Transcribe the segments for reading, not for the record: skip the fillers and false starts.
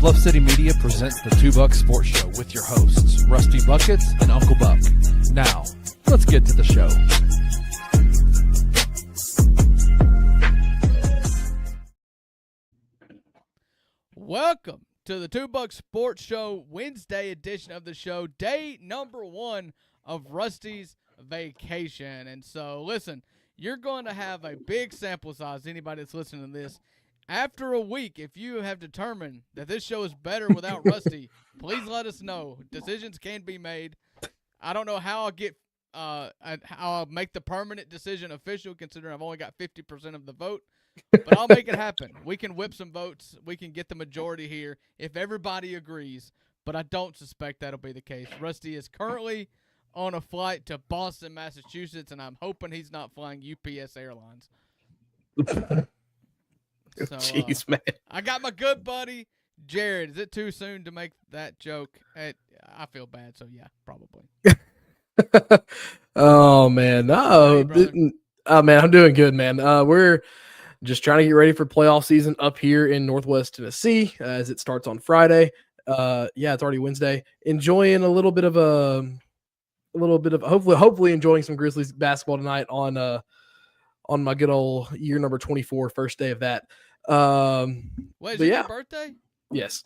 Bluff City Media presents the Two Buck Sports Show with your hosts, Rusty Buckets and Uncle Buck. Now, let's get to the show. Welcome to the Two Buck Sports Show, Wednesday edition of the show, day number 1 of Rusty's vacation. And so, listen, you're going to have a big sample size, anybody that's listening to this. After a week, if you have determined that this show is better without Rusty, please let us know. Decisions can be made. I don't know how I'll make the permanent decision official, considering I've only got 50% of the vote. But I'll make it happen. We can whip some votes. We can get the majority here if everybody agrees. But I don't suspect that'll be the case. Rusty is currently on a flight to Boston, Massachusetts, and I'm hoping he's not flying UPS Airlines. So, Jeez, man. I got my good buddy, Jared. Is it too soon to make that joke? I feel bad, so yeah, probably. Oh, man. No. Man, I'm doing good, man. We're just trying to get ready for playoff season up here in Northwest Tennessee as it starts on Friday. It's already Wednesday. Enjoying a little bit of hopefully enjoying some Grizzlies basketball tonight on my good old year number 24, first day of that. Wait, is it your birthday? Yes.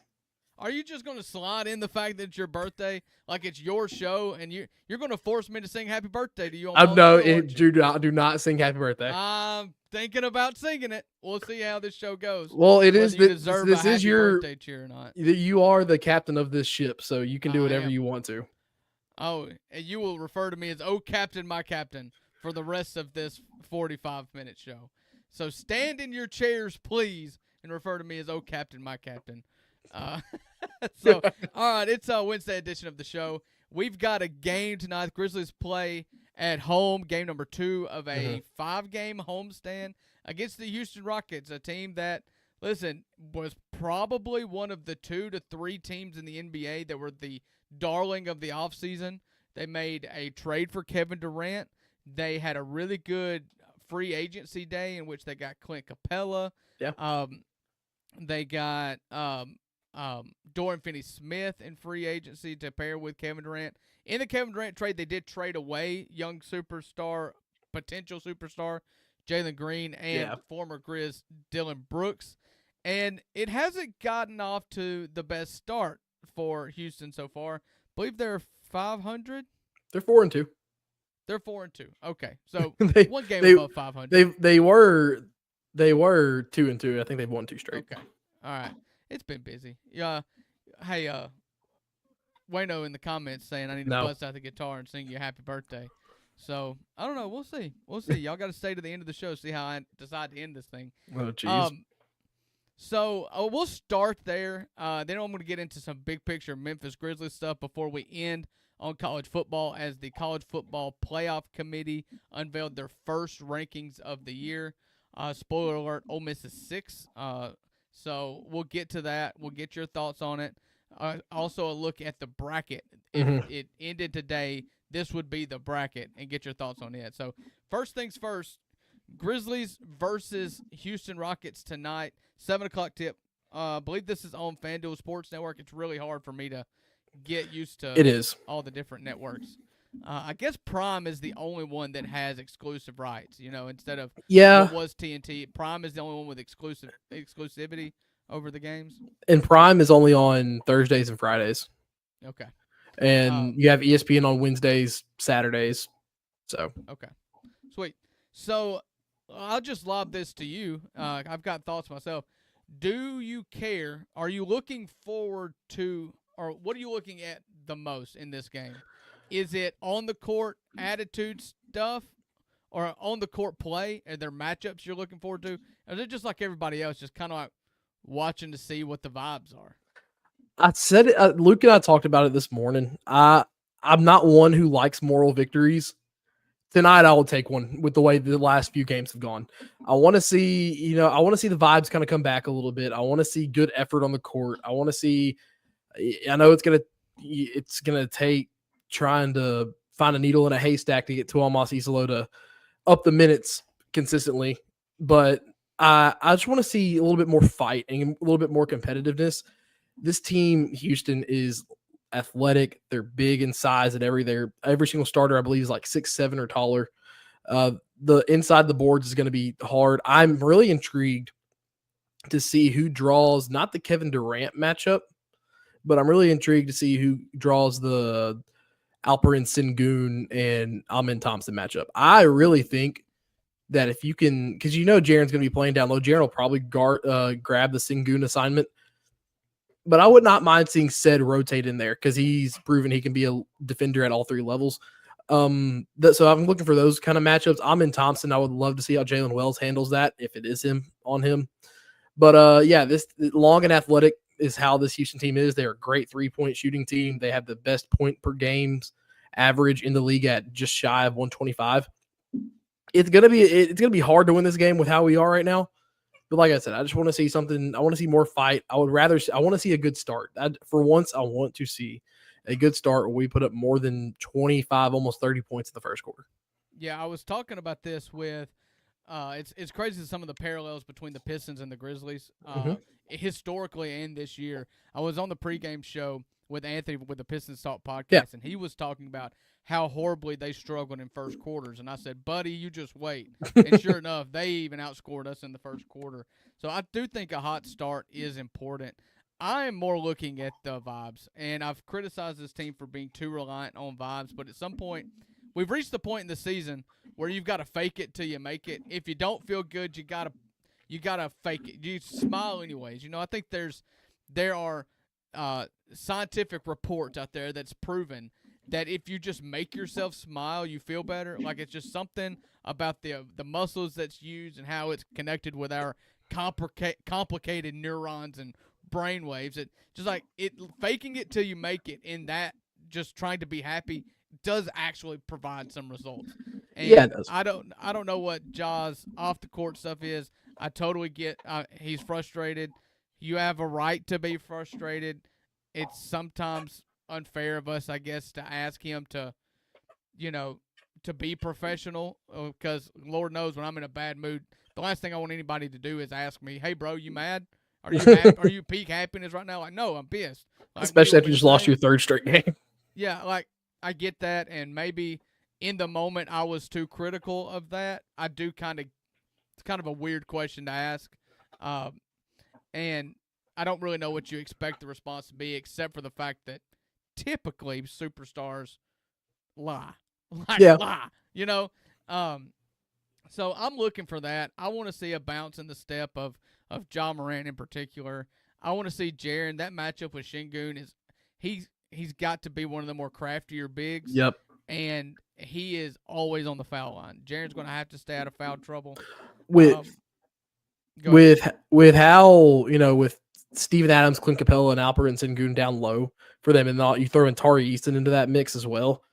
Are you just going to slide in the fact that it's your birthday, like it's your show, and you're going to force me to sing happy birthday to you? Do not sing happy birthday. I'm thinking about singing it. We'll see how this show goes. Well, this is your birthday cheer or not. You are the captain of this ship, so you can do whatever you want to. Oh, and you will refer to me as "Oh Captain, my Captain" for the rest of this 45-minute show. So stand in your chairs, please, and refer to me as "Oh Captain, my Captain." All right, it's a Wednesday edition of the show. We've got a game tonight. Grizzlies play at home, game number 2 of a 5-game homestand against the Houston Rockets, a team that, listen, was probably one of the 2 to 3 teams in the NBA that were the darling of the offseason. They made a trade for Kevin Durant. They had a really good free agency day in which they got Clint Capella. Yeah. They got Dorian Finney-Smith in free agency to pair with Kevin Durant. In the Kevin Durant trade, they did trade away young potential superstar, Jalen Green, and former Grizz Dylan Brooks. And it hasn't gotten off to the best start for Houston so far. I believe they're 500. They're 4-2. They're 4-2. Okay, so one game above 500. They were 2-2. I think they've won 2 straight. Okay, all right. It's been busy. Yeah. Hey, Wayno in the comments saying I need to bust out the guitar and sing you a happy birthday. So I don't know. We'll see. Y'all got to stay to the end of the show, see how I decide to end this thing. Oh, jeez. So we'll start there. Then I'm going to get into some big picture Memphis Grizzlies stuff before we end on college football, as the College Football Playoff Committee unveiled their first rankings of the year. Spoiler alert: Ole Miss is 6. So we'll get to that. We'll get your thoughts on it. Also a look at the bracket. If it ended today, this would be the bracket, and get your thoughts on it. So first things first, Grizzlies versus Houston Rockets tonight, 7 o'clock tip. I believe this is on FanDuel Sports Network. It's really hard for me to get used to all the different networks. I guess Prime is the only one that has exclusive rights, instead of what was TNT. Prime is the only one with exclusivity over the games. And Prime is only on Thursdays and Fridays. Okay. And you have ESPN on Wednesdays, Saturdays. So okay. Sweet. So I'll just lob this to you. I've got thoughts myself. Do you care? Are you looking forward to, or what are you looking at the most in this game? Is it on the court attitude stuff, or on the court play? Are there matchups you're looking forward to? Or is it just like everybody else, just kind of like watching to see what the vibes are? I said it. Luke and I talked about it this morning. I'm not one who likes moral victories. Tonight, I will take one with the way the last few games have gone. I want to see, the vibes kind of come back a little bit. I want to see good effort on the court. I want to see. I know it's gonna take trying to find a needle in a haystack to get Tuomas Isolo to up the minutes consistently. But I just want to see a little bit more fight and a little bit more competitiveness. this team, Houston, is athletic. They're big in size at every single starter, I believe, is like 6'7" or taller. The inside the boards is going to be hard. I'm really intrigued to see who draws not the Kevin Durant matchup, but I'm really intrigued to see who draws the Alperen Sengun and Amin Thompson matchup. I really think that if you can, because Jaren's going to be playing down low, Jaren will probably grab the Sengun assignment. But I would not mind seeing Ced rotate in there because he's proven he can be a defender at all three levels. So I'm looking for those kind of matchups. Amin Thompson, I would love to see how Jalen Wells handles that if it is him on him. But this long and athletic is how this Houston team is. They're a great 3-point shooting team. They have the best point per games average in the league at just shy of 125. It's gonna be hard to win this game with how we are right now. But like I said, I just want to see something. I want to see more fight. I want to see a good start. For once, I want to see a good start where we put up more than 25, almost 30 points in the first quarter. Yeah, I was talking about this with it's crazy some of the parallels between the Pistons and the Grizzlies. Historically and this year. I was on the pregame show with Anthony with the Pistons Talk podcast, and he was talking about how horribly they struggled in first quarters. And I said, buddy, you just wait. And sure enough, they even outscored us in the first quarter. So I do think a hot start is important. I am more looking at the vibes, and I've criticized this team for being too reliant on vibes, but at some point, we've reached the point in the season where you've got to fake it till you make it. If you don't feel good, you gotta fake it. You smile anyways. I think there are scientific reports out there that's proven that if you just make yourself smile, you feel better. Like it's just something about the muscles that's used and how it's connected with our complicated neurons and brain waves. It just like faking it till you make it in that just trying to be happy does actually provide some results. And yeah, it does. I don't know what Ja's off the court stuff is. I totally get he's frustrated. You have a right to be frustrated. It's sometimes unfair of us, I guess, to ask him to be professional because Lord knows when I'm in a bad mood, the last thing I want anybody to do is ask me, "Hey, bro, you mad? Are you happy? Are you peak happiness right now?" Like, no, I'm pissed. Like, especially after you just lost your third straight game. Yeah, like I get that, and maybe in the moment I was too critical of that. I do it's kind of a weird question to ask, and I don't really know what you expect the response to be, except for the fact that typically superstars lie. Lie. So I'm looking for that. I want to see a bounce in the step of Ja Morant in particular. I want to see Jaren. That matchup with Sengun he's got to be one of the more craftier bigs. Yep. And he is always on the foul line. Jaren's going to have to stay out of foul trouble. With how with Steven Adams, Clint Capella, and Alperen Sengun down low for them, and you throw in Tari Easton into that mix as well.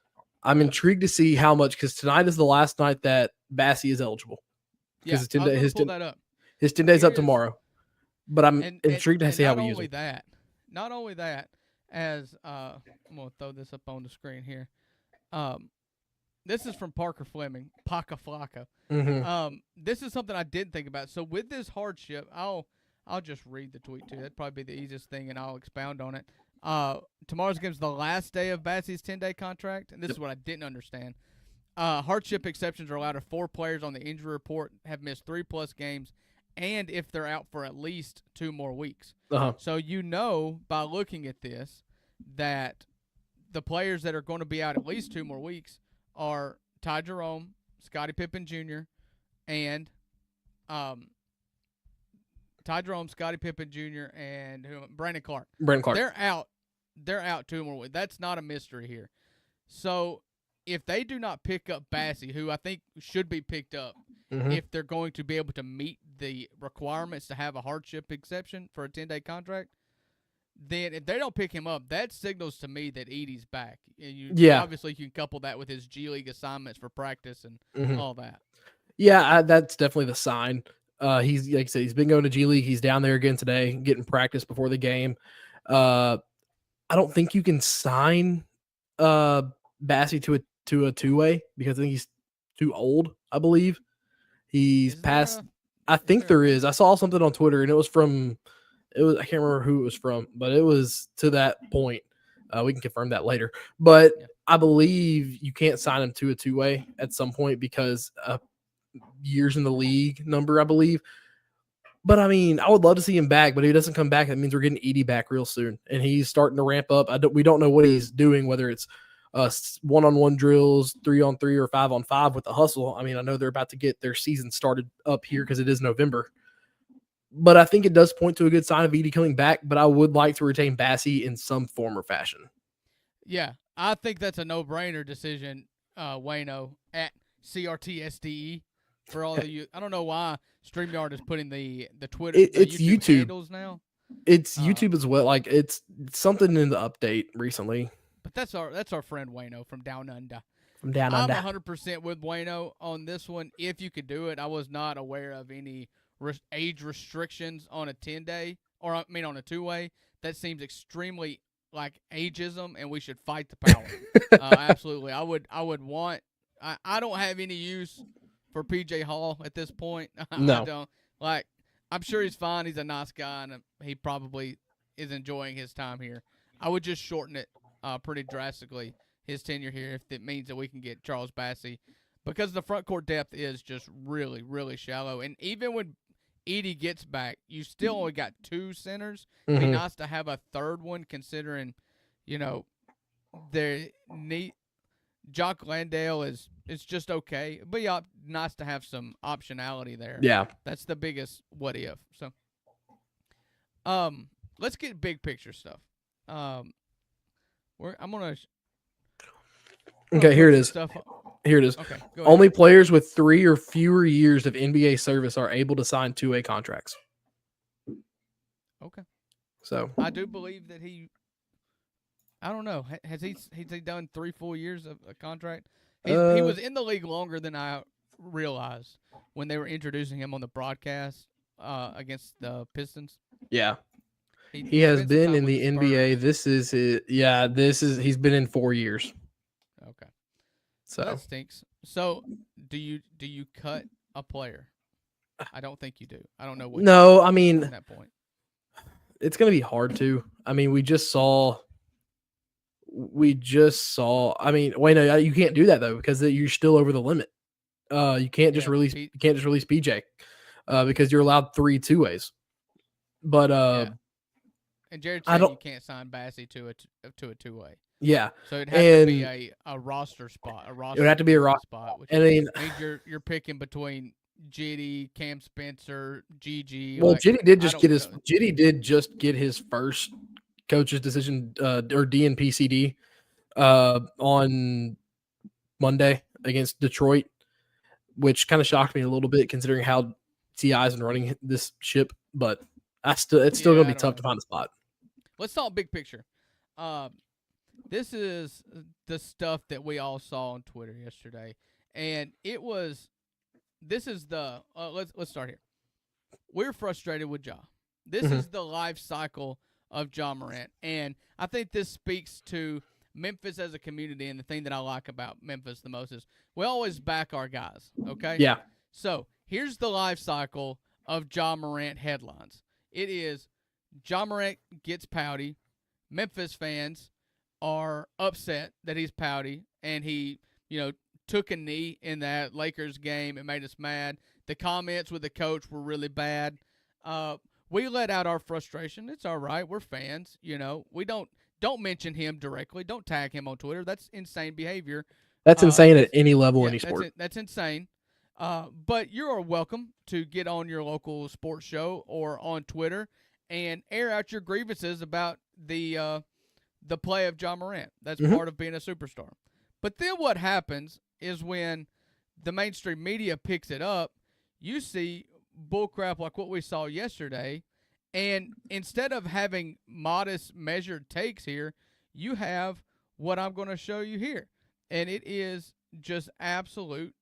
I'm intrigued to see how much, because tonight is the last night that Bassie is eligible. Yeah, his 10 days up tomorrow. But I'm intrigued to see how we use it. Not only that, as I'm going to throw this up on the screen here. This is from Parker Fleming, Paka Flocka. Mm-hmm. This is something I didn't think about. So with this hardship, I'll just read the tweet too. That'd probably be the easiest thing, and I'll expound on it. Tomorrow's game is the last day of Bassie's 10-day contract, and this is what I didn't understand. Hardship exceptions are allowed if 4 players on the injury report have missed 3+ games, and if they're out for at least 2 more weeks. So by looking at this that the players that are going to be out at least 2 more weeks are Ty Jerome, Scottie Pippen Jr., and Ty Jerome, Scottie Pippen Jr., and Brandon Clark. They're out 2 more weeks. That's not a mystery here. So if they do not pick up Bassie, who I think should be picked up, if they're going to be able to meet the requirements to have a hardship exception for a 10-day contract, then if they don't pick him up, that signals to me that Edey's back. Obviously, you can couple that with his G League assignments for practice and all that. Yeah, that's definitely the sign. He's, like I said, he's been going to G League. He's down there again today, getting practice before the game. I don't think you can sign Bassie to a 2-way because I think he's too old. I believe he's past. I think there is. I saw something on Twitter, and it was from It was, I can't remember who it was from, but it was to that point. We can confirm that later. But Yeah. I believe you can't sign him to a two-way at some point because years in the league number, I believe. But I mean, I would love to see him back, but if he doesn't come back, that means we're getting Edie back real soon, and he's starting to ramp up. We don't know what he's doing, whether it's one-on-one drills, 3-on-3, or 5-on-5 with the hustle. I mean, I know they're about to get their season started up here because it is November. But I think it does point to a good sign of Edie coming back, but I would like to retain Bassey in some form or fashion. Yeah, I think that's a no-brainer decision, Wayno, at CRTSDE. For all of you, I don't know why StreamYard is putting the Twitter, it's YouTube YouTube handles now. It's YouTube as well. Like it's something in the update recently. But that's our friend Wayno from Down Under. From Down I'm Under. 100% with Wayno on this one. If you could do it, I was not aware of any age restrictions on a 10-day, or I mean on a two-way. That seems extremely like ageism, and we should fight the power. Absolutely, I would want. I don't have any use for PJ Hall at this point. No. I don't. Like, I'm sure he's fine. He's a nice guy, and he probably is enjoying his time here. I would just shorten it pretty drastically, his tenure here, if it means that we can get Charles Bassey, because the front court depth is just really, really shallow. And even when Edie gets back, you still only got two centers. It'd be nice to have a third one, considering, their need. Jock Landale is just okay, but yeah, nice to have some optionality there. Yeah, that's the biggest what if. So, let's get big picture stuff. I'm gonna. Okay, here it is. Here it is. Okay, only players with 3 or fewer years of NBA service are able to sign two-way contracts. Okay. So I do believe that he. I don't know. Has he done 3 full years of a contract? He was in the league longer than I realized when they were introducing him on the broadcast against the Pistons. Yeah. He has been in the NBA. He's been in 4 years. Okay. So that stinks. So do you cut a player? I don't think you do. I don't know what. No, I mean, at that point, it's going to be hard to. I mean, we just saw. I mean, wait, no, you can't do that though because you're still over the limit. You can't just release. You can't just release PJ because you're allowed 3 two-ways. But and Jared said you can't sign Bassey to a two-way. Yeah, so it'd have to be a roster spot. It would have to be a roster spot. Which means you're picking between Jitty, Cam Spencer, GG. Well, Jitty did just get his first coach's decision or DNP-CD on Monday against Detroit, which kind of shocked me a little bit considering how T.I.'s been running this ship. But it's still going to be tough to find a spot. Let's talk big picture. This is the stuff that we all saw on Twitter yesterday, and this is the let's start here. We're frustrated with Ja. This is the life cycle of Ja Morant, and I think this speaks to Memphis as a community, and the thing that I like about Memphis the most is we always back our guys, okay? Yeah. So here's the life cycle of Ja Morant headlines. It is Ja Morant gets pouty. Memphis fans are upset that he's pouty, and he, took a knee in that Lakers game. It made us mad. The comments with the coach were really bad. We let out our frustration. It's all right. We're fans. We don't mention him directly. Don't tag him on Twitter. That's insane behavior. That's insane at any level, any sport. That's insane. But you are welcome to get on your local sports show or on Twitter and air out your grievances about the play of Ja Morant. That's part of being a superstar. But then what happens is when the mainstream media picks it up, you see bullcrap like what we saw yesterday, and instead of having modest, measured takes here, you have what I'm going to show you here, and it is just absolute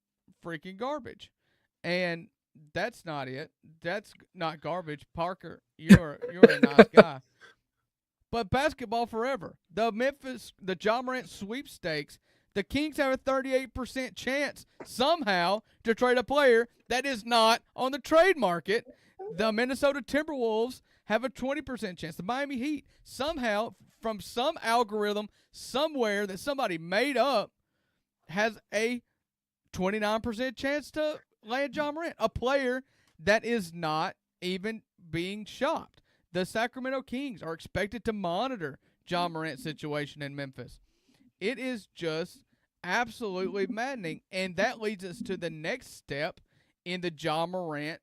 freaking garbage. And that's not it. That's not garbage. Parker, you're a nice guy. But basketball forever. The Ja Morant sweepstakes, the Kings have a 38% chance somehow to trade a player that is not on the trade market. The Minnesota Timberwolves have a 20% chance. The Miami Heat somehow, from some algorithm somewhere that somebody made up, has a 29% chance to land John Morant, a player that is not even being shopped. The Sacramento Kings are expected to monitor John Morant's situation in Memphis. It is just absolutely maddening, and that leads us to the next step in the John Morant,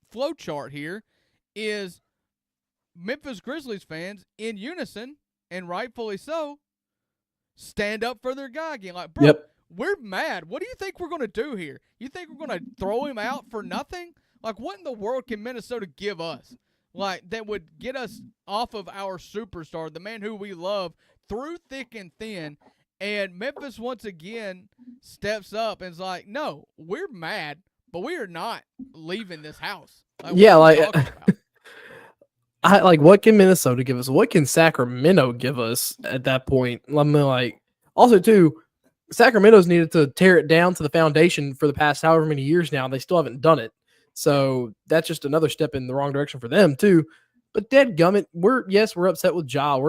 flow chart here is Memphis Grizzlies fans in unison, and rightfully so, stand up for their guy again. Like, bro, we're mad. What do you think we're going to do here? You think we're going to throw him out for nothing? Like, what in the world can Minnesota give us? Like, that would get us off of our superstar, the man who we love, through thick and thin. And Memphis, once again, steps up and is like, no, we're mad, but we are not leaving this house. What can Minnesota give us? What can Sacramento give us at that point? Also too, Sacramento's needed to tear it down to the foundation for the past however many years now. And they still haven't done it. So that's just another step in the wrong direction for them too. But dadgummit, we're upset with Ja.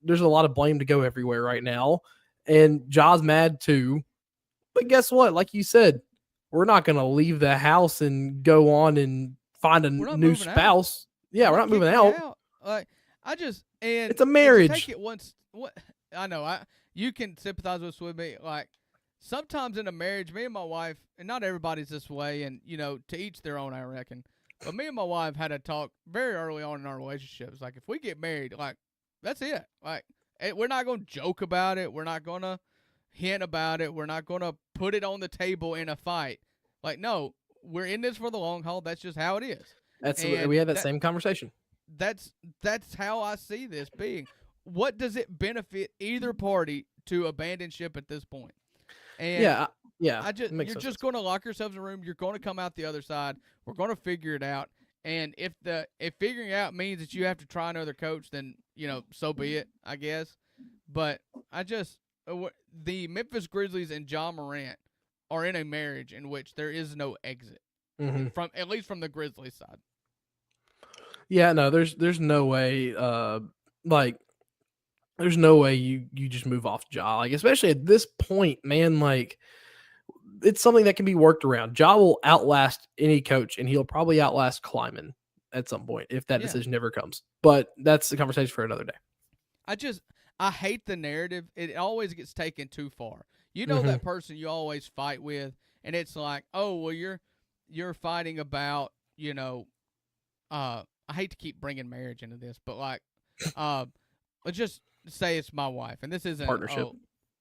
There's a lot of blame to go everywhere right now. And Ja's mad too. But guess what? Like you said, we're not going to leave the house and go on and find a new spouse. Yeah, we're not moving out. Like, it's a marriage. Take it once. I know. You can sympathize with me. Like, sometimes in a marriage, me and my wife, and not everybody's this way, and to each their own, I reckon. But me and my wife had a talk very early on in our relationship. It's like, if we get married, like, that's it. Like, we're not going to joke about it. We're not going to hint about it. We're not going to put it on the table in a fight. Like, no, we're in this for the long haul. That's just how it is. We had that same conversation. That's how I see this being. What does it benefit either party to abandon ship at this point? And you're just going to lock yourselves in a room. You're going to come out the other side. We're going to figure it out. And if figuring it out means that you have to try another coach, then so be it, I guess. But the Memphis Grizzlies and John Morant are in a marriage in which there is no exit, from at least from the Grizzlies side. Yeah, no, there's no way. There's no way you just move off Ja. Like, especially at this point, man. Like, it's something that can be worked around. Ja will outlast any coach, and he'll probably outlast Kleiman at some point if that decision never comes. But that's the conversation for another day. I hate the narrative. It always gets taken too far. That person you always fight with, and it's like, oh, well, you're fighting about, I hate to keep bringing marriage into this, but like, let's just say it's my wife, and this isn't partnership,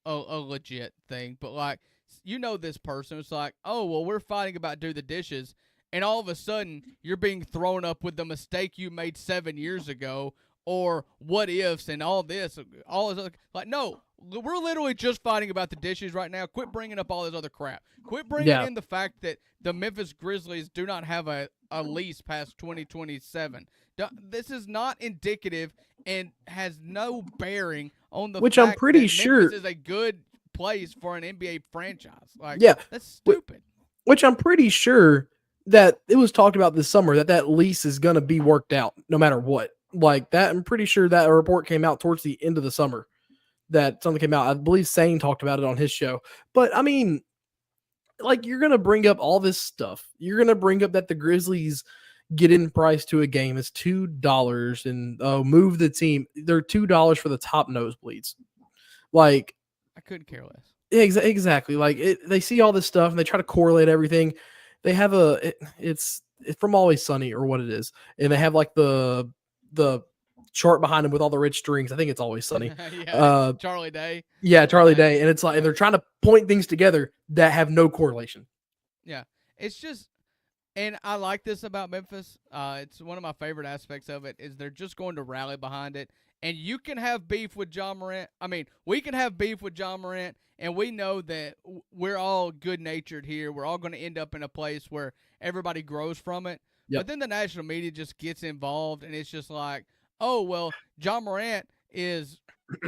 a legit thing, but like, this person, it's like, oh, well, we're fighting about do the dishes, and all of a sudden you're being thrown up with the mistake you made 7 years ago, or what ifs and all this other, like, no, we're literally just fighting about the dishes right now. Quit bringing up all this other crap. Quit bringing in the fact that the Memphis Grizzlies do not have a lease past 2027. This is not indicative and has no bearing on the fact I'm pretty that sure Memphis is a good place for an NBA franchise. Like, that's stupid. Which I'm pretty sure that it was talked about this summer that lease is going to be worked out no matter what. Like that, I'm pretty sure that a report came out towards the end of the summer that something came out. I believe Sane talked about it on his show. But I mean, like, you're going to bring up all this stuff. You're going to bring up that the Grizzlies get in price to a game is $2 and move the team. They're $2 for the top nosebleeds. Like, I couldn't care less. Exactly. Like, they see all this stuff and they try to correlate everything. They have it's from Always Sunny or what it is. And they have like the chart behind them with all the red strings. I think it's Always Sunny. Charlie Day. Yeah, Charlie Day. And it's like, and they're trying to point things together that have no correlation. Yeah. It's just, and I like this about Memphis. It's one of my favorite aspects of it is they're just going to rally behind it. And you can have beef with John Morant. I mean, we can have beef with John Morant, and we know that we're all good-natured here. We're all going to end up in a place where everybody grows from it. Yep. But then the national media just gets involved, and it's just like, oh, well, John Morant is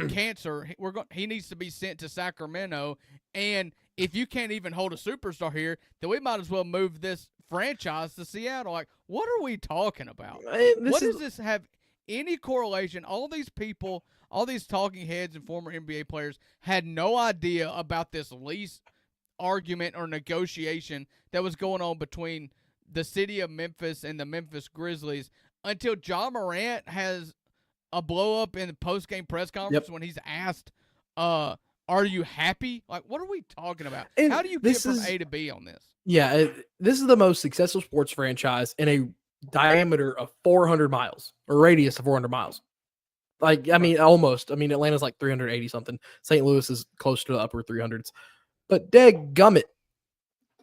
cancer. He needs to be sent to Sacramento, and if you can't even hold a superstar here, then we might as well move this franchise to Seattle. Like, what are we talking about? Does this have any correlation? All these people, all these talking heads and former NBA players had no idea about this lease argument or negotiation that was going on between the city of Memphis and the Memphis Grizzlies until Ja Morant has a blow up in the post-game press conference when he's asked, are you happy? Like, what are we talking about? And how do you get from A to B on this? Yeah, this is the most successful sports franchise in a diameter of 400 miles or radius of 400 miles. Like, I mean, almost. I mean, Atlanta's like 380 something. St. Louis is close to the upper 300s. But dadgummit,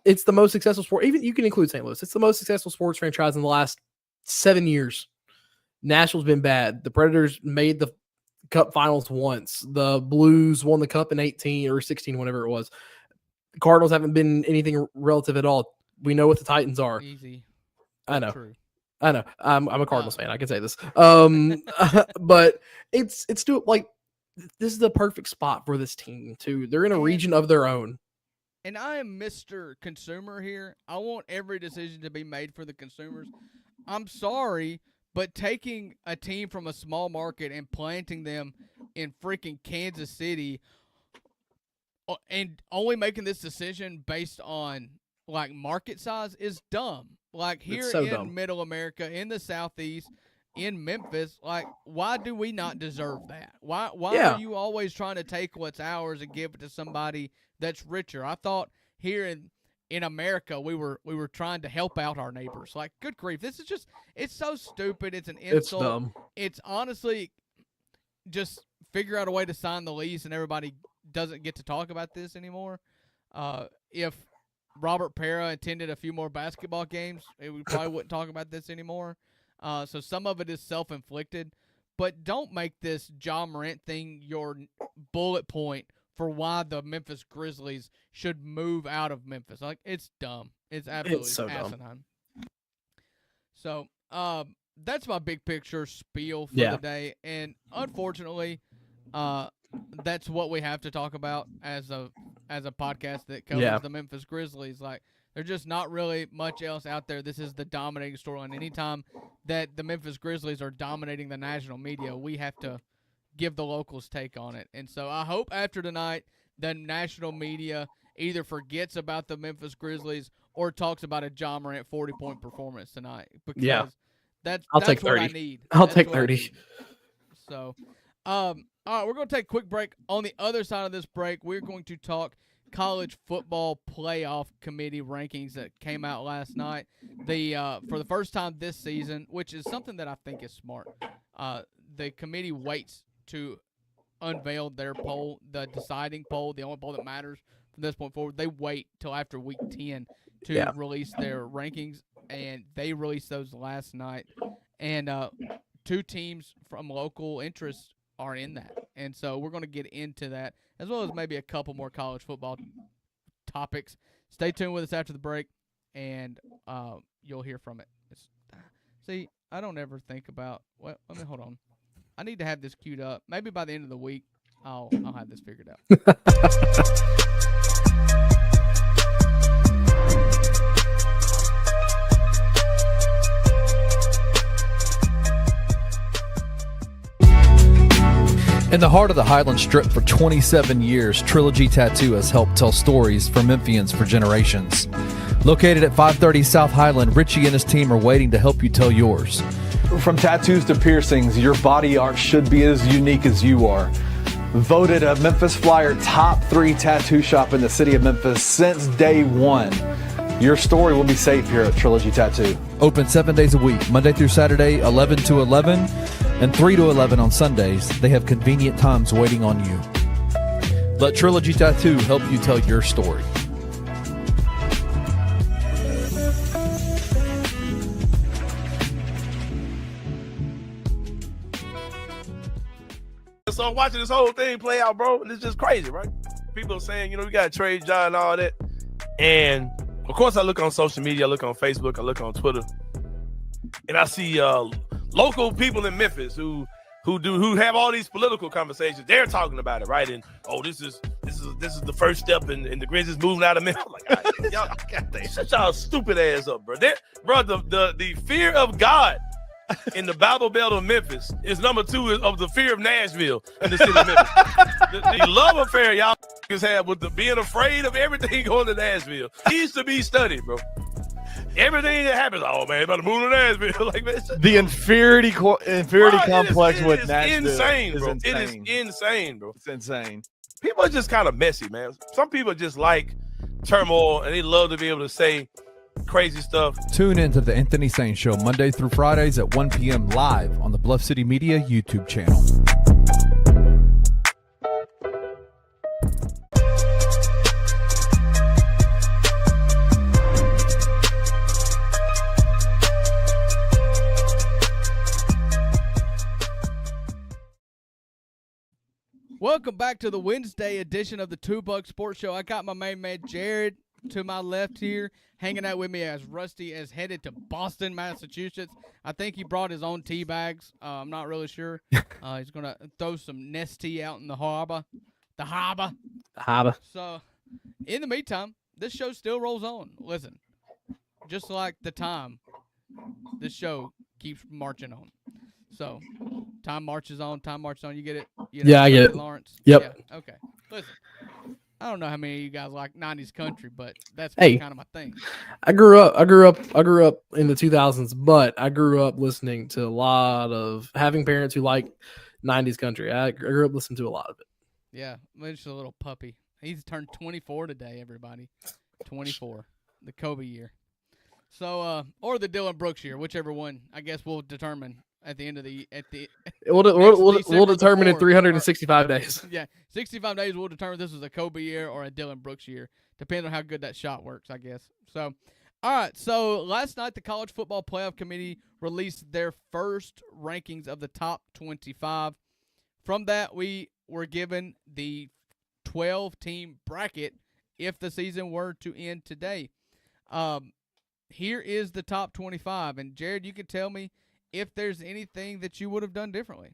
it's the most successful sport. Even you can include St. Louis. It's the most successful sports franchise in the last 7 years. Nashville's been bad. The Predators made the Cup Finals once. The Blues won the Cup in 18 or 16, whatever it was. The Cardinals haven't been anything relative at all. We know what the Titans are. Easy. I know. True. I know. I'm a Cardinals fan. I can say this. But it's still like this is the perfect spot for this team too. They're in a region of their own. And I am Mr. Consumer here. I want every decision to be made for the consumers. I'm sorry, but taking a team from a small market and planting them in freaking Kansas City and only making this decision based on like market size is dumb. Like here in Middle America, in the Southeast, in Memphis, like why do we not deserve that? Why are you always trying to take what's ours and give it to somebody that's richer? I thought here in America we were trying to help out our neighbors. Like, good grief, this is just it's so stupid. It's an insult. It's dumb. It's honestly just figure out a way to sign the lease and everybody doesn't get to talk about this anymore. If Robert Pera attended a few more basketball games, we probably wouldn't talk about this anymore. So some of it is self-inflicted, but don't make this Ja Morant thing your bullet point for why the Memphis Grizzlies should move out of Memphis. Like, it's dumb. It's absolutely asinine. So that's my big picture spiel for the day, and unfortunately, that's what we have to talk about as a podcast that covers the Memphis Grizzlies. Like, there's just not really much else out there. This is the dominating storyline. Anytime that the Memphis Grizzlies are dominating the national media, we have to give the locals' take on it. And so I hope after tonight the national media either forgets about the Memphis Grizzlies or talks about a Ja Morant 40-point performance tonight. Because that's take 30. What I need. I'll take 30. So, all right, we're going to take a quick break. On the other side of this break, we're going to talk college football playoff committee rankings that came out last night. For the first time this season, which is something that I think is smart, the committee waits to unveil their poll, the deciding poll, the only poll that matters from this point forward. They wait till after week 10 to release their rankings, and they released those last night. And two teams from local interest are in that. And so we're going to get into that, as well as maybe a couple more college football topics. Stay tuned with us after the break, and you'll hear from it. See, I don't ever think about – well, let me hold on. I need to have this queued up. Maybe by the end of the week, I'll have this figured out. In the heart of the Highland Strip for 27 years, Trilogy Tattoo has helped tell stories for Memphians for generations. Located at 530 South Highland, Richie and his team are waiting to help you tell yours. From tattoos to piercings, your body art should be as unique as you are. Voted a Memphis Flyer top 3 tattoo shop in the city of Memphis since day one. Your story will be safe here at Trilogy Tattoo. Open 7 days a week, Monday through Saturday, 11 to 11, and 3 to 11 on Sundays. They have convenient times waiting on you. Let Trilogy Tattoo help you tell your story. So I'm watching this whole thing play out, bro, and it's just crazy, right? People are saying, we got to trade John and all that. And, of course, I look on social media, I look on Facebook, I look on Twitter, and I see local people in Memphis who who have all these political conversations, they're talking about it, right? And this is the first step in the Grizzlies moving out of Memphis. Like, y'all, shut y'all stupid ass up, bro. The fear of God in the Bible Belt of Memphis is number 2 of the fear of Nashville in the city of Memphis. the love affair y'all have with being afraid of everything going to Nashville needs to be studied, bro. Everything that happens, oh man, about to move to Nashville. Like, man, the inferiority complex with Nashville insane, bro. insane. It is insane, bro. It's insane. People are just kind of messy, man. Some people just like turmoil and they love to be able to say crazy stuff. Tune in to the Anthony Sane Show Monday through Fridays at 1 p.m. live on the Bluff City Media YouTube channel. Welcome back to the Wednesday edition of the Two Buck Sports Show. I got my main man Jared to my left here, hanging out with me as Rusty is headed to Boston, Massachusetts. I think he brought his own tea bags. I'm not really sure. He's going to throw some Nest tea out in the harbor. The harbor. So, in the meantime, this show still rolls on. Listen, just like the time, this show keeps marching on. So, time marches on. You get it? You know, Yeah, I get it. Lawrence? Yep. Yeah, okay. Listen, I don't know how many of you guys like 90s country, but that's Hey. kind of my thing. I grew up in the 2000s, but I grew up listening to a lot of having parents who like 90s country. I grew up listening to a lot of it. Yeah, just a little puppy. He's turned 24 today, everybody. 24. The Kobe year. So, or the Dylan Brooks year, whichever one, I guess we'll determine at the end of the We'll December determine in the 4th. 365 days. Yeah, 65 days we'll determine this is a Kobe year or a Dylan Brooks year. Depending on how good that shot works, I guess. So, all right. So last night the College Football Playoff Committee released their first rankings of the top 25. From that, we were given the 12-team bracket if the season were to end today. Here is the top 25, and Jared, you can tell me if there's anything that you would have done differently.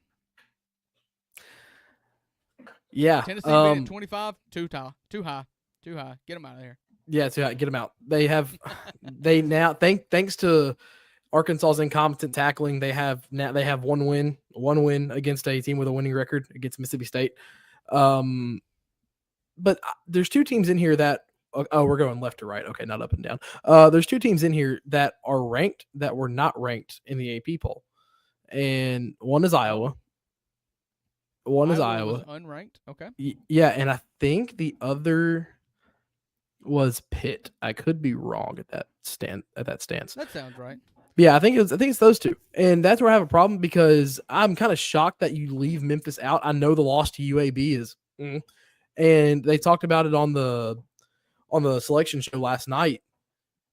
Yeah. Tennessee being at 25, too high. Get them out of there. Yeah, get them out. They have now thanks to Arkansas's incompetent tackling, they have one win against a team with a winning record against Mississippi State. But there's 2 teams in here that we're going left to right. Okay, not up and down. There's 2 teams in here that are ranked that were not ranked in the AP poll. And one is Iowa. One is Iowa. Was unranked. Okay. Yeah, and I think the other was Pitt. I could be wrong at that stance. That sounds right. Yeah, I think it's those 2. And that's where I have a problem because I'm kind of shocked that you leave Memphis out. I know the loss to UAB is and they talked about it on the selection show last night.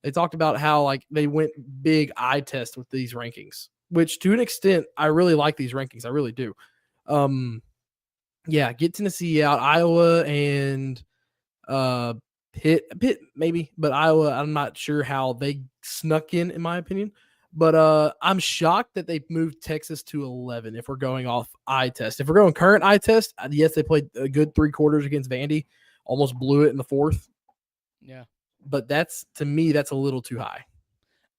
They talked about how like they went big eye test with these rankings, which to an extent I really like these rankings. I really do. Yeah, get Tennessee out, Iowa and Pitt maybe, but Iowa I'm not sure how they snuck in my opinion. But I'm shocked that they moved Texas to 11 if we're going off eye test. If we're going current eye test, yes, they played a good 3 quarters against Vandy, almost blew it in the 4th. Yeah. But to me, that's a little too high.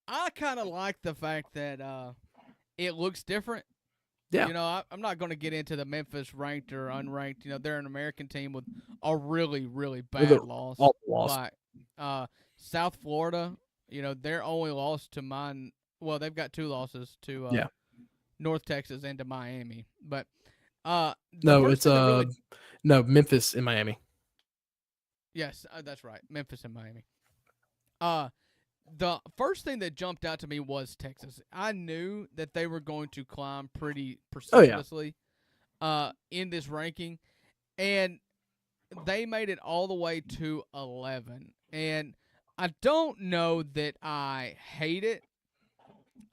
I kind of like the fact that it looks different. Yeah. You know, I'm not going to get into the Memphis ranked or unranked. You know, they're an American team with a really, really bad loss. Loss. Like, South Florida, you know, their only loss to mine. Well, they've got 2 losses to North Texas and to Miami. But Memphis and Miami. Yes, that's right. Memphis and Miami. The first thing that jumped out to me was Texas. I knew that they were going to climb pretty precipitously in this ranking, and they made it all the way to 11. And I don't know that I hate it.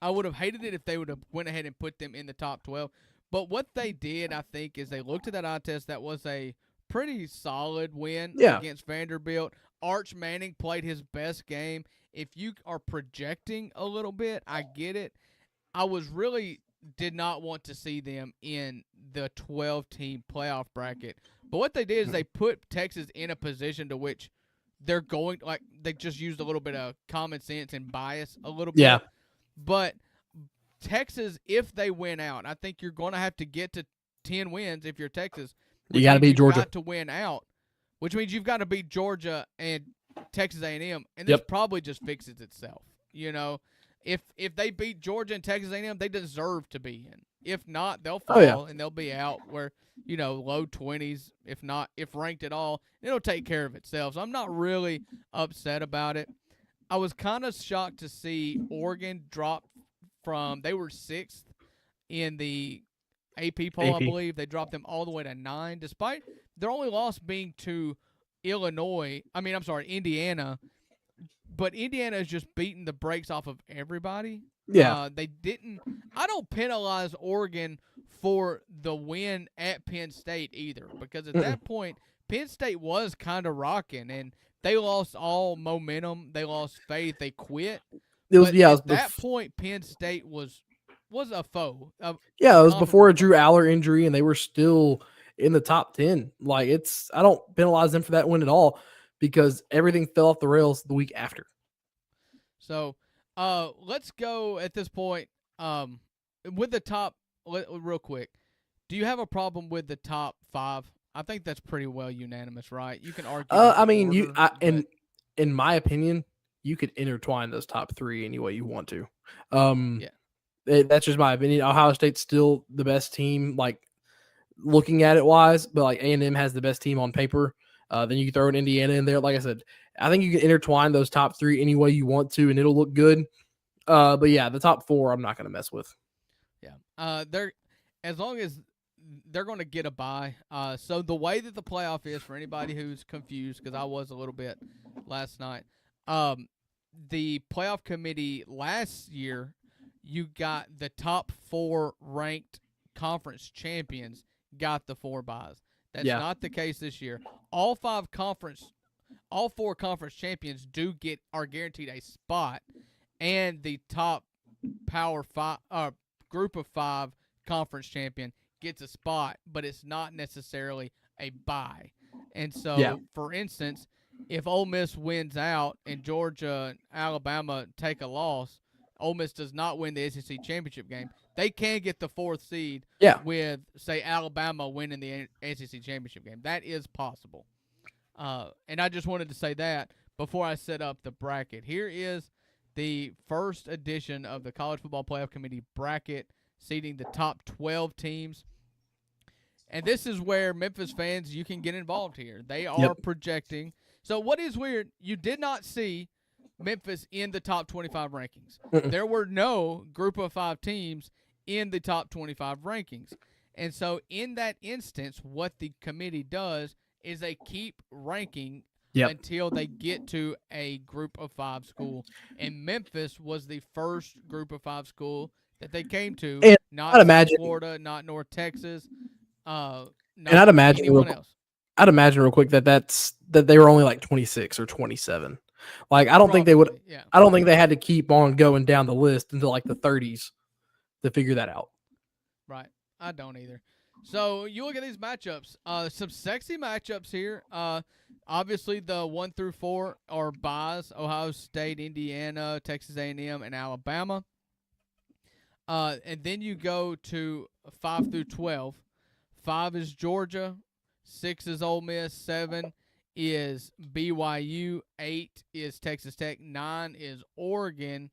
I would have hated it if they would have went ahead and put them in the top 12. But what they did, I think, is they looked at that eye test. That was a pretty solid win against Vanderbilt. Arch Manning played his best game. If you are projecting a little bit, I get it. I was really did not want to see them in the 12-team playoff bracket. But what they did is they put Texas in a position to which they're going, like, they just used a little bit of common sense and bias a little bit. Yeah. But Texas, if they win out, I think you're going to have to get to 10 wins if you're Texas. You got to beat Georgia. Got to win out, which means you've got to beat Georgia and Texas A&M, and this probably just fixes itself. You know, if they beat Georgia and Texas A&M, they deserve to be in. If not, they'll fall and they'll be out where, you know, low 20s, if ranked at all. It'll take care of itself. So I'm not really upset about it. I was kind of shocked to see Oregon drop from, they were 6th in the AP poll, I believe. They dropped them all the way to 9, despite their only loss being to Indiana. But Indiana is just beating the brakes off of everybody. Yeah. I don't penalize Oregon for the win at Penn State either, because at that point, Penn State was kind of rocking, and they lost all momentum. They lost faith. They quit. At that point, Penn State was a foe. It was before a Drew Aller injury, and they were still in the top 10. Like, I don't penalize them for that win at all, because everything fell off the rails the week after. So, let's go at this point with the top. Real quick, do you have a problem with the top 5? I think that's pretty well unanimous, right? You can argue. In my opinion, you could intertwine those top 3 any way you want to. That's just my opinion. Ohio State's still the best team, like, looking at it wise, but like A&M has the best team on paper. Then you can throw an Indiana in there. Like I said, I think you can intertwine those top 3 any way you want to, and it'll look good. But yeah, the top 4, I'm not going to mess with. Yeah. As long as they're going to get a bye. So the way that the playoff is, for anybody who's confused, because I was a little bit last night, the playoff committee last year, you got the top 4 ranked conference champions got the 4 byes. That's not the case this year. All 4 conference champions are guaranteed a spot, and the top Power 5 group of 5 conference champion gets a spot, but it's not necessarily a bye. And so, for instance, if Ole Miss wins out and Georgia and Alabama take a loss, Ole Miss does not win the SEC championship game, they can get the 4th seed with, say, Alabama winning the SEC championship game. That is possible. And I just wanted to say that before I set up the bracket. Here is the first edition of the College Football Playoff Committee bracket, seeding the top 12 teams. And this is where Memphis fans, you can get involved here. They are projecting. So what is weird, you did not see Memphis in the top 25 rankings. There were no group of 5 teams in the top 25 rankings. And so in that instance, what the committee does is they keep ranking until they get to a group of 5 school. And Memphis was the first group of 5 school that they came to. And not South Florida, not North Texas, not I'd imagine anyone else. I'd imagine real quick that they were only like 26 or 27. Like, I don't think they would. Yeah. I don't think they had to keep on going down the list until like the 30s to figure that out. Right. I don't either. So you look at these matchups. Some sexy matchups here. Obviously the 1 through 4 are byes: Ohio State, Indiana, Texas A&M, and Alabama. And then you go to 5 through 12. 5 is Georgia. 6 is Ole Miss. 7 is BYU. 8 is Texas Tech. 9 is Oregon.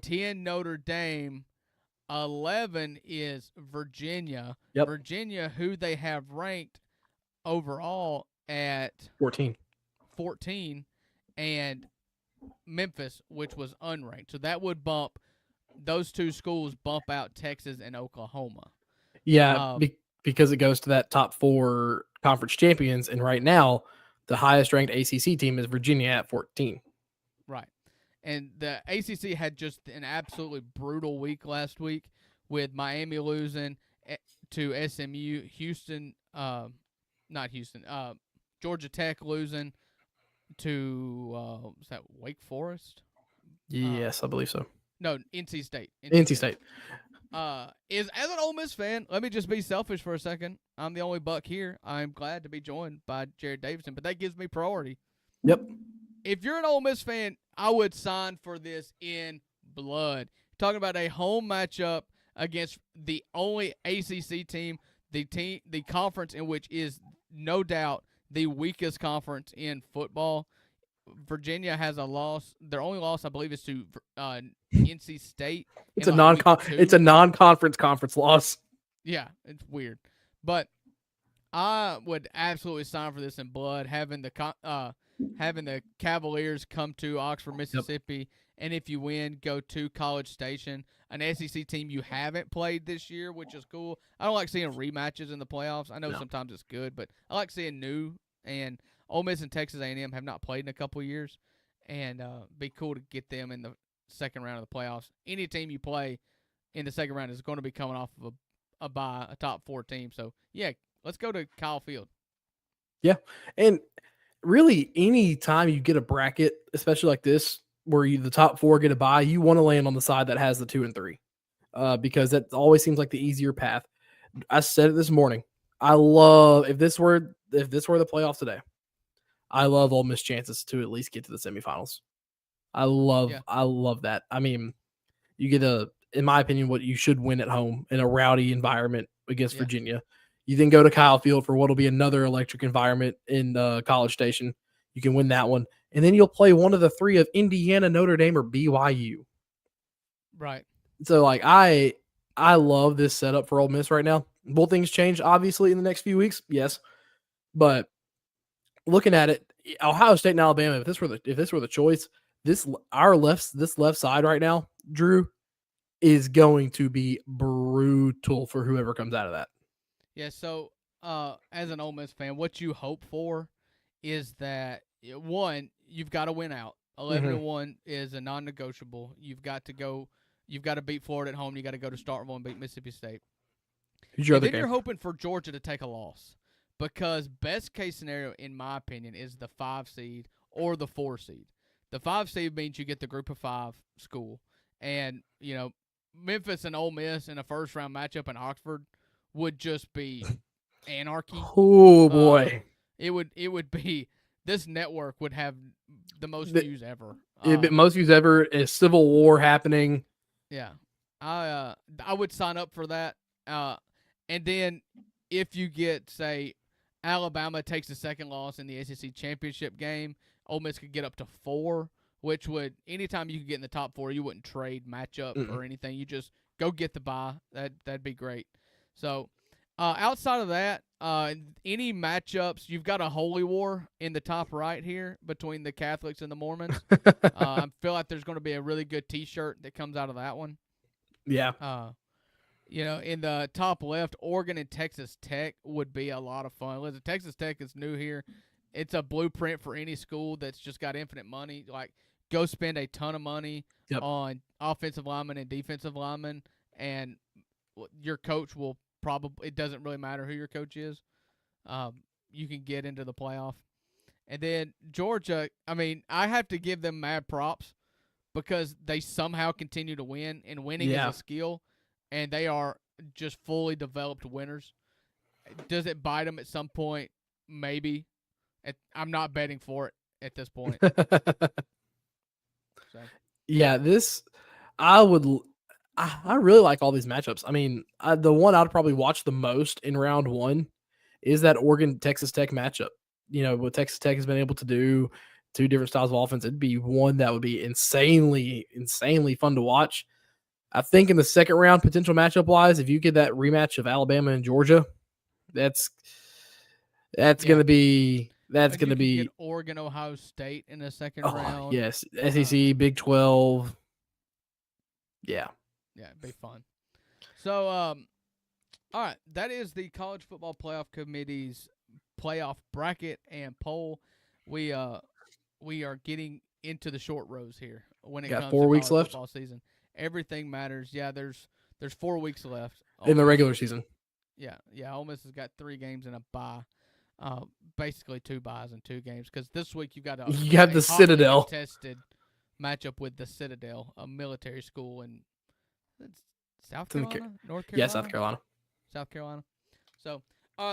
10 Notre Dame. 11 is Virginia. Virginia, who they have ranked overall at 14, and Memphis, which was unranked. So that would bump those 2 schools, bump out Texas and Oklahoma. Yeah, because it goes to that top 4 conference champions, and right now the highest ranked ACC team is Virginia at 14. Right. And the ACC had just an absolutely brutal week last week, with Miami losing to SMU, Georgia Tech losing to was that Wake Forest? Yes, I believe so. No, NC State. NC State. is as an Ole Miss fan, let me just be selfish for a second. I'm the only Buck here. I'm glad to be joined by Jared Davidson, but that gives me priority. Yep. If you're an Ole Miss fan, I would sign for this in blood. Talking about a home matchup against the only ACC team, the conference in which is no doubt the weakest conference in football. Virginia has a loss. Their only loss, I believe, is to NC State. It's a non-conference conference loss. Yeah, it's weird, but I would absolutely sign for this in blood. Having the Cavaliers come to Oxford, Mississippi, and if you win, go to College Station, an SEC team you haven't played this year, which is cool. I don't like seeing rematches in the playoffs. I know sometimes it's good, but I like seeing new. And Ole Miss and Texas A&M have not played in a couple years, and be cool to get them in the second round of the playoffs. Any team you play in the second round is going to be coming off of a top 4 team. So, yeah, let's go to Kyle Field. Yeah, and really any time you get a bracket, especially like this, where the top 4 get a bye, you want to land on the side that has the 2 and 3 because that always seems like the easier path. I said it this morning. I love if this were the playoffs today, I love Ole Miss chances to at least get to the semifinals. I love that. I mean, you get in my opinion, what you should win at home in a rowdy environment against Virginia. You then go to Kyle Field for what will be another electric environment in College Station. You can win that one. And then you'll play one of the 3 of Indiana, Notre Dame, or BYU. Right. So, like, I love this setup for Ole Miss right now. Will things change, obviously, in the next few weeks? Yes. But looking at it, Ohio State and Alabama, if this were the choice, this left side right now, Drew, is going to be brutal for whoever comes out of that. Yeah, so as an Ole Miss fan, what you hope for is that, one, you've got to win out. 11-1 is a non-negotiable. You've got to beat Florida at home. You got to go to Starkville and beat Mississippi State. Who's your other then game? You're hoping for Georgia to take a loss because best case scenario, in my opinion, is the 5 seed or the 4 seed. The 5 seed means you get the group of 5 school. And, Memphis and Ole Miss in a first-round matchup in Oxford would just be anarchy. Oh, boy. It would be – this network would have the most views ever. Most views ever. A civil war happening. Yeah. I would sign up for that. And then if you get, say, Alabama takes the second loss in the SEC championship game, Ole Miss could get up to 4, which would – anytime you could get in the top 4, you wouldn't trade matchup or anything. You just go get the bye. That'd be great. So, outside of that, any matchups, you've got a holy war in the top right here between the Catholics and the Mormons. I feel like there's going to be a really good T-shirt that comes out of that one. Yeah. In the top left, Oregon and Texas Tech would be a lot of fun. Listen, Texas Tech is new here. It's a blueprint for any school that's just got infinite money. Like, go spend a ton of money on offensive linemen and defensive linemen, and your coach will probably – it doesn't really matter who your coach is. You can get into the playoff. And then Georgia, I mean, I have to give them mad props because they somehow continue to win, and winning is a skill, and they are just fully developed winners. Does it bite them at some point? Maybe. I'm not betting for it at this point. So. Yeah, I really like all these matchups. I mean, the one I'd probably watch the most in round 1 is that Oregon-Texas Tech matchup. What Texas Tech has been able to do, 2 different styles of offense, it'd be one that would be insanely, insanely fun to watch. I think in the second round, potential matchup-wise, if you get that rematch of Alabama and Georgia, that's going to be – that's going to be – Oregon, Ohio State in the second round. Yes, SEC, Big 12. Yeah. Yeah, it'd be fun. So, all right, that is the College Football Playoff Committee's playoff bracket and poll. We are getting into the short rows here when it comes 4 to weeks college left. Football season. Everything matters. Yeah, there's 4 weeks left In the regular season. Yeah. Ole Miss has got 3 games and a bye. Basically 2 byes and 2 games because this week you have the Citadel tested matchup with the Citadel, a military school, and South It's in the Carolina, North Yeah, Carolina, South Carolina. South Carolina. So,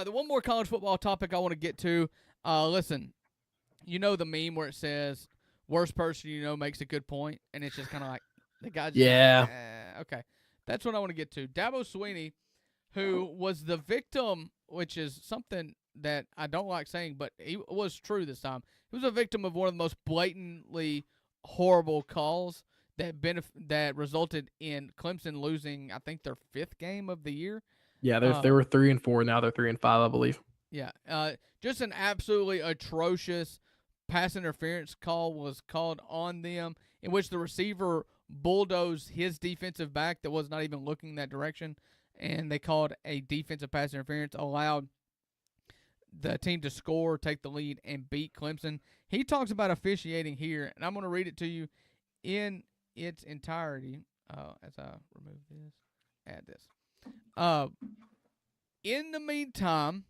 the one more college football topic I want to get to. Listen, you know the meme where it says worst person you know makes a good point, and it's just kind of like the guy just Yeah. okay. That's what I want to get to. Dabo Swinney, who was the victim, which is something that I don't like saying, but he was true this time. He was a victim of one of the most blatantly horrible calls that resulted in Clemson losing, I think, their 5th game of the year. Yeah, they were 3-4. Now they're 3-5, I believe. Yeah, just an absolutely atrocious pass interference call was called on them, in which the receiver bulldozed his defensive back that was not even looking that direction, and they called a defensive pass interference, allowed the team to score, take the lead, and beat Clemson. He talks about officiating here, and I'm going to read it to you in its entirety. As I remove this, add this. In the meantime,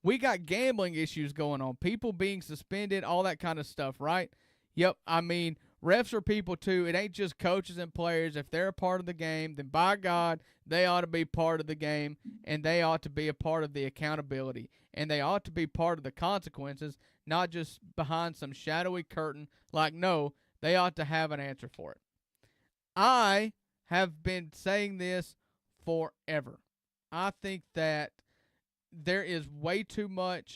we got gambling issues going on, people being suspended, all that kind of stuff, right? Yep, I mean, refs are people too. It ain't just coaches and players. If they're a part of the game, then by God, they ought to be part of the game, and they ought to be a part of the accountability, and they ought to be part of the consequences, not just behind some shadowy curtain. Like, no, they ought to have an answer for it. I have been saying this forever. I think that there's way too many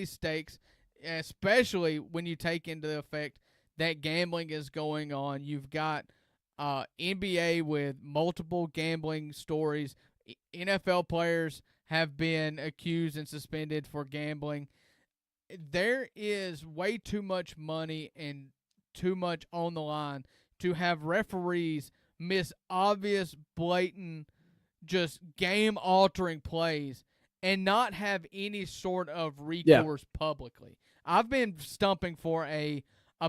stakes, especially when you take into effect that gambling is going on. You've got NBA with multiple gambling stories. NFL players have been accused and suspended for gambling. There is way too much money and too much on the line to have referees miss obvious, blatant, just game-altering plays and not have any sort of recourse publicly. I've been stumping for a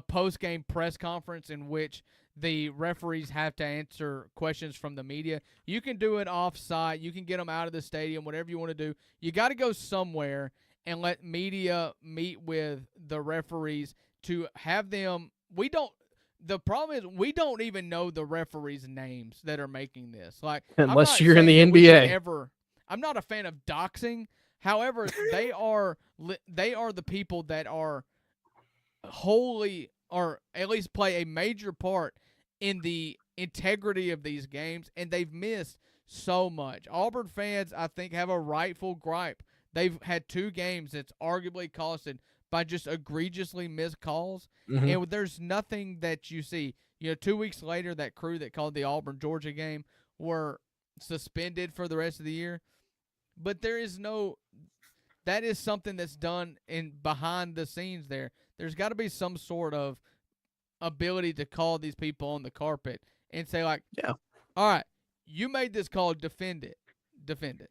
post-game press conference in which the referees have to answer questions from the media. You can do it off-site. You can get them out of the stadium, whatever you want to do. You got to go somewhere and let media meet with the referees to have them. The problem is we don't even know the referees' names that are making this. Like, Unless you're in the NBA. I'm not a fan of doxing. However, they are the people that are wholly, or at least play a major part in the integrity of these games, and they've missed so much. Auburn fans, I think, have a rightful gripe. They've had 2 games that's arguably costed by just egregiously missed calls, and there's nothing that you see. 2 weeks later, that crew that called the Auburn-Georgia game were suspended for the rest of the year. But there is that is something that's done in behind the scenes there. There's got to be some sort of ability to call these people on the carpet and say, like, yeah, all right, you made this call, defend it.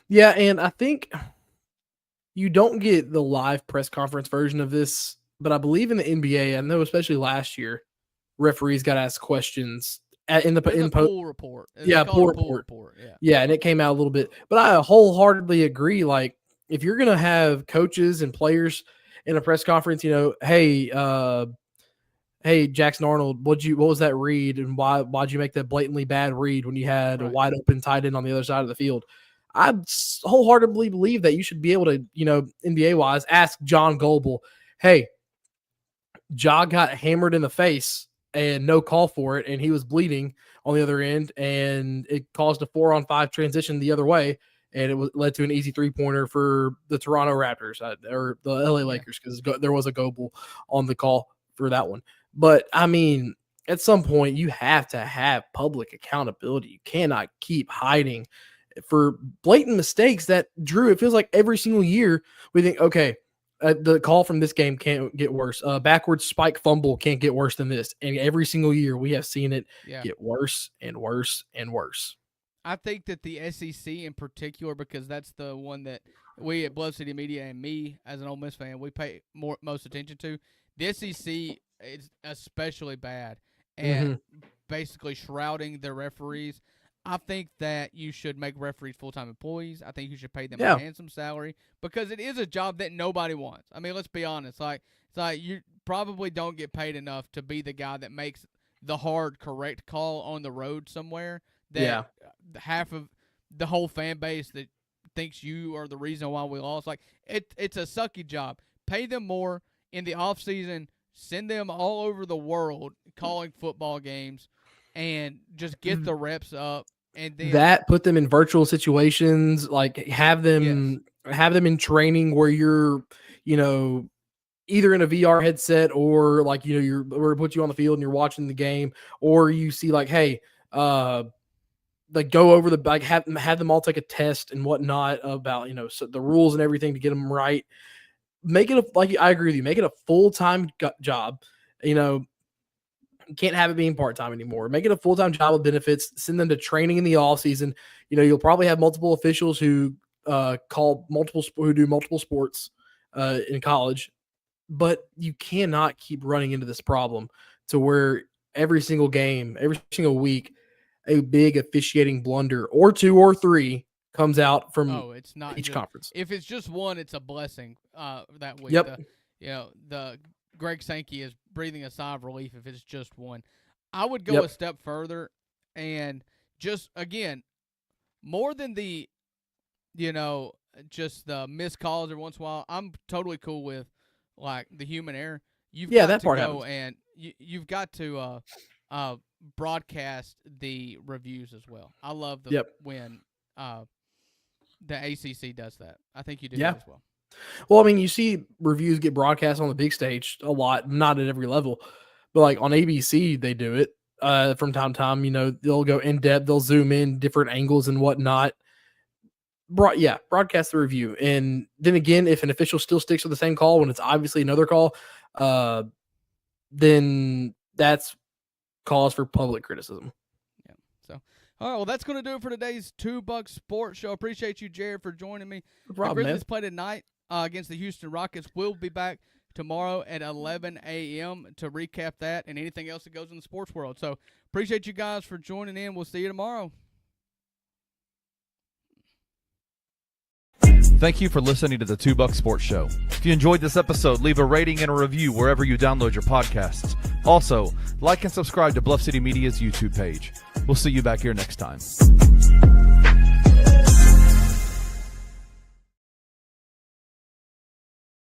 Yeah, and I think you don't get the live press conference version of this, but I believe in the NBA, I know especially last year, referees got asked questions in the pool report. Pool report. Yeah, and it came out a little bit. But I wholeheartedly agree. Like, if you're gonna have coaches and players in a press conference, hey, Jackson Arnold, what was that read, and why'd you make that blatantly bad read when you had a wide open tight end on the other side of the field? I wholeheartedly believe that you should be able to, NBA wise, ask John Goble, hey, Ja got hammered in the face and no call for it, and he was bleeding on the other end, and it caused a 4-on-5 transition the other way, and it led to an easy 3-pointer for the Toronto Raptors or the LA Lakers, because there was a Goble on the call for that one. But I mean, at some point, you have to have public accountability. You cannot keep hiding for blatant mistakes that, Drew, it feels like every single year we think, okay, the call from this game can't get worse. Backwards spike fumble can't get worse than this. And every single year we have seen it get worse and worse and worse. I think that the SEC in particular, because that's the one that we at Blood City Media and me as an Ole Miss fan, we pay most attention to. The SEC is especially bad at basically shrouding their referees. I think that you should make referees full-time employees. I think you should pay them a handsome salary, because it is a job that nobody wants. I mean, let's be honest. It's like you probably don't get paid enough to be the guy that makes the hard correct call on the road somewhere that half of the whole fan base that thinks you are the reason why we lost. Like it's a sucky job. Pay them more in the off season. Send them all over the world calling football games, and just get the reps up. And then put them in virtual situations, like have them in training where you're, either in a VR headset or like, or put you on the field and you're watching the game, or you see like, hey, like go over have them all take a test and whatnot about, so the rules and everything to get them right. Make it I agree with you. Make it a full-time job. You can't have it being part-time anymore. Make it a full-time job with benefits. Send them to training in the off season. You'll probably have multiple officials who do multiple sports in college, but you cannot keep running into this problem to where every single game, every single week, a big officiating blunder or 2 or 3 comes out from it's not each conference. If it's just one, it's a blessing that week. Yep. The Greg Sankey is breathing a sigh of relief if it's just one. I would go a step further and just, again, more than the, just the missed calls every once in a while, I'm totally cool with, like, the human error. You've got that to part go happens. and you've got to broadcast the reviews as well. I love when the ACC does that. I think you do that as well. Well, I mean, you see reviews get broadcast on the big stage a lot, not at every level, but like on ABC, they do it from time to time. They'll go in depth, they'll zoom in different angles and whatnot. Broadcast the review. And then again, if an official still sticks with the same call when it's obviously another call, then that's cause for public criticism. Yeah. So, all right, well, that's going to do it for today's $2 Sports Show. Appreciate you, Jared, for joining me. No problem, the Grizzlies play tonight against the Houston Rockets. We'll be back tomorrow at 11 a.m. to recap that and anything else that goes in the sports world. So, appreciate you guys for joining in. We'll see you tomorrow. Thank you for listening to the $2 Sports Show. If you enjoyed this episode, leave a rating and a review wherever you download your podcasts. Also, like and subscribe to Bluff City Media's YouTube page. We'll see you back here next time.